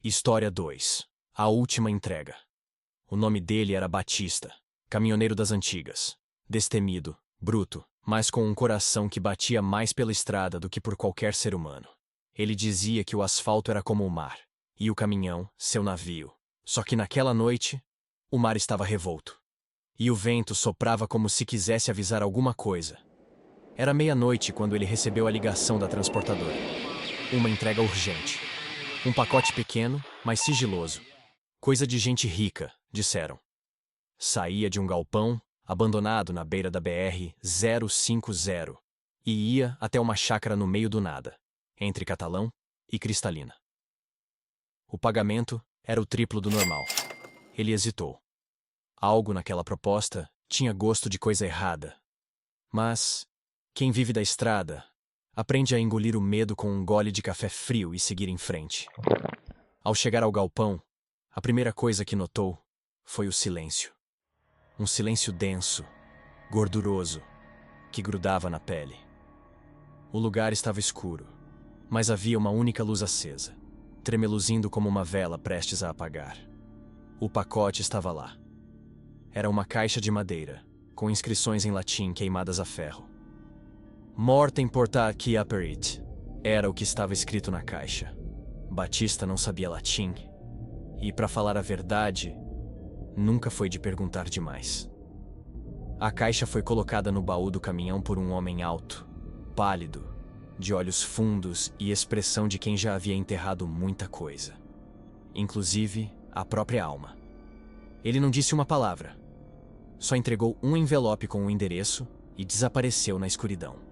História 2. A última entrega. O nome dele era Batista, caminhoneiro das antigas. Destemido, bruto, mas com um coração que batia mais pela estrada do que por qualquer ser humano. Ele dizia que o asfalto era como o mar, e o caminhão, seu navio. Só que naquela noite, o mar estava revolto. E o vento soprava como se quisesse avisar alguma coisa. Era meia-noite quando ele recebeu a ligação da transportadora. Uma entrega urgente. Um pacote pequeno, mas sigiloso. Coisa de gente rica, disseram. Saía de um galpão, abandonado na beira da BR-050, e ia até uma chácara no meio do nada, entre Catalão e Cristalina. O pagamento era o triplo do normal. Ele hesitou. Algo naquela proposta tinha gosto de coisa errada. Mas quem vive da estrada aprende a engolir o medo com um gole de café frio e seguir em frente. Ao chegar ao galpão, a primeira coisa que notou foi o silêncio. Um silêncio denso, gorduroso, que grudava na pele. O lugar estava escuro, mas havia uma única luz acesa, tremeluzindo como uma vela prestes a apagar. O pacote estava lá. Era uma caixa de madeira, com inscrições em latim queimadas a ferro. Mortem porta qui aperit. Era o que estava escrito na caixa. Batista não sabia latim. E, para falar a verdade, nunca foi de perguntar demais. A caixa foi colocada no baú do caminhão por um homem alto, pálido, de olhos fundos e expressão de quem já havia enterrado muita coisa. Inclusive, a própria alma. Ele não disse uma palavra. Só entregou um envelope com o endereço e desapareceu na escuridão.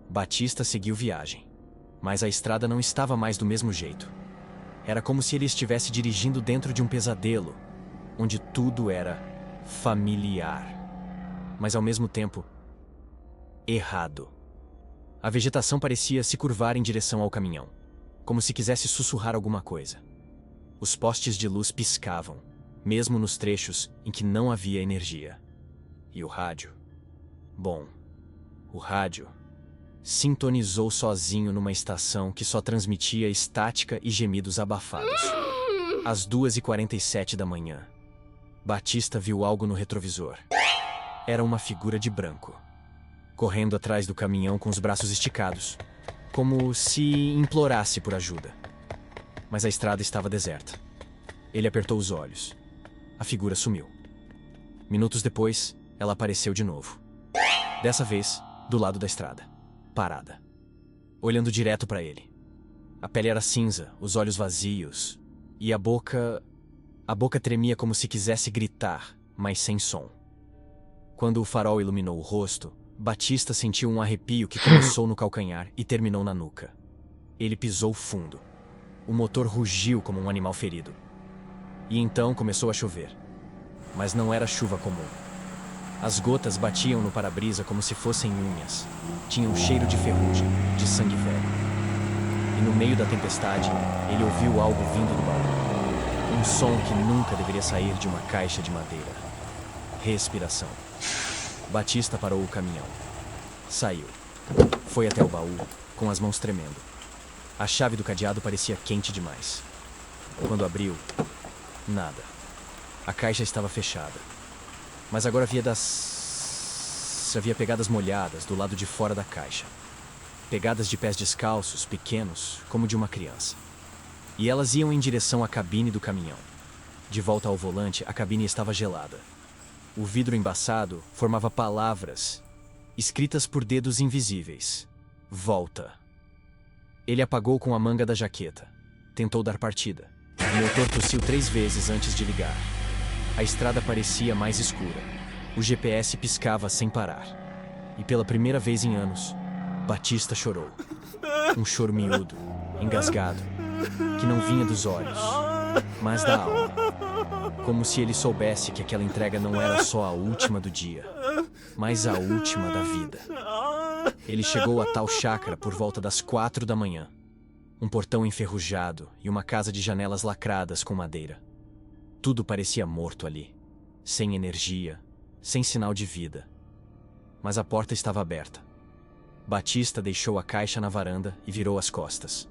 Batista seguiu viagem, mas a estrada não estava mais do mesmo jeito. Era como se ele estivesse dirigindo dentro de um pesadelo, onde tudo era familiar, mas ao mesmo tempo errado. A vegetação parecia se curvar em direção ao caminhão, como se quisesse sussurrar alguma coisa. Os postes de luz piscavam, mesmo nos trechos em que não havia energia. E o rádio? Bom, o rádio sintonizou sozinho numa estação que só transmitia estática e gemidos abafados. Às 2h47 da manhã, Batista viu algo no retrovisor. Era uma figura de branco, correndo atrás do caminhão com os braços esticados, como se implorasse por ajuda. Mas a estrada estava deserta. Ele apertou os olhos. A figura sumiu. Minutos depois, ela apareceu de novo. Dessa vez, do lado da estrada, parada, olhando direto para ele. A pele era cinza, os olhos vazios, e a boca tremia como se quisesse gritar, mas sem som. Quando o farol iluminou o rosto, Batista sentiu um arrepio que começou no calcanhar e terminou na nuca. Ele pisou fundo. O motor rugiu como um animal ferido. E então começou a chover. Mas não era chuva comum. As gotas batiam no para-brisa como se fossem unhas. Tinham cheiro de ferrugem, de sangue velho. E no meio da tempestade, ele ouviu algo vindo do baú. Um som que nunca deveria sair de uma caixa de madeira. Respiração. Batista parou o caminhão. Saiu. Foi até o baú, com as mãos tremendo. A chave do cadeado parecia quente demais. Quando abriu, nada. A caixa estava fechada. Mas agora havia pegadas molhadas do lado de fora da caixa. Pegadas de pés descalços, pequenos, como de uma criança. E elas iam em direção à cabine do caminhão. De volta ao volante, a cabine estava gelada. O vidro embaçado formava palavras, escritas por dedos invisíveis. Volta. Ele apagou com a manga da jaqueta. Tentou dar partida. O motor tossiu 3 vezes antes de ligar. A estrada parecia mais escura. O GPS piscava sem parar. E pela primeira vez em anos, Batista chorou. Um choro miúdo, engasgado, que não vinha dos olhos, mas da alma. Como se ele soubesse que aquela entrega não era só a última do dia, mas a última da vida. Ele chegou a tal chácara por volta das 4 da manhã. Um portão enferrujado e uma casa de janelas lacradas com madeira. Tudo parecia morto ali, sem energia, sem sinal de vida. Mas a porta estava aberta. Batista deixou a caixa na varanda e virou as costas.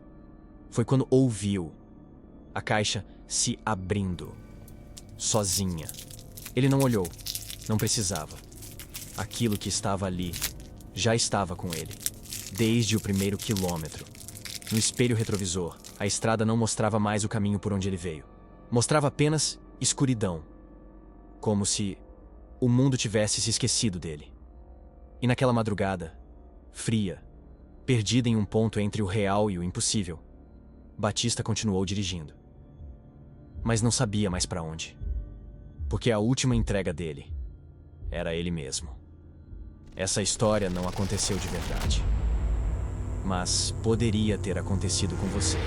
Foi quando ouviu A caixa se abrindo. Sozinha. Ele não olhou. Não precisava. Aquilo que estava ali já estava com ele. Desde o primeiro quilômetro. No espelho retrovisor, a estrada não mostrava mais o caminho por onde ele veio. Mostrava apenas escuridão. Como se o mundo tivesse se esquecido dele. E naquela madrugada, fria, perdida em um ponto entre o real e o impossível, Batista continuou dirigindo. Mas não sabia mais para onde. Porque a última entrega dele era ele mesmo. Essa história não aconteceu de verdade. Mas poderia ter acontecido com você.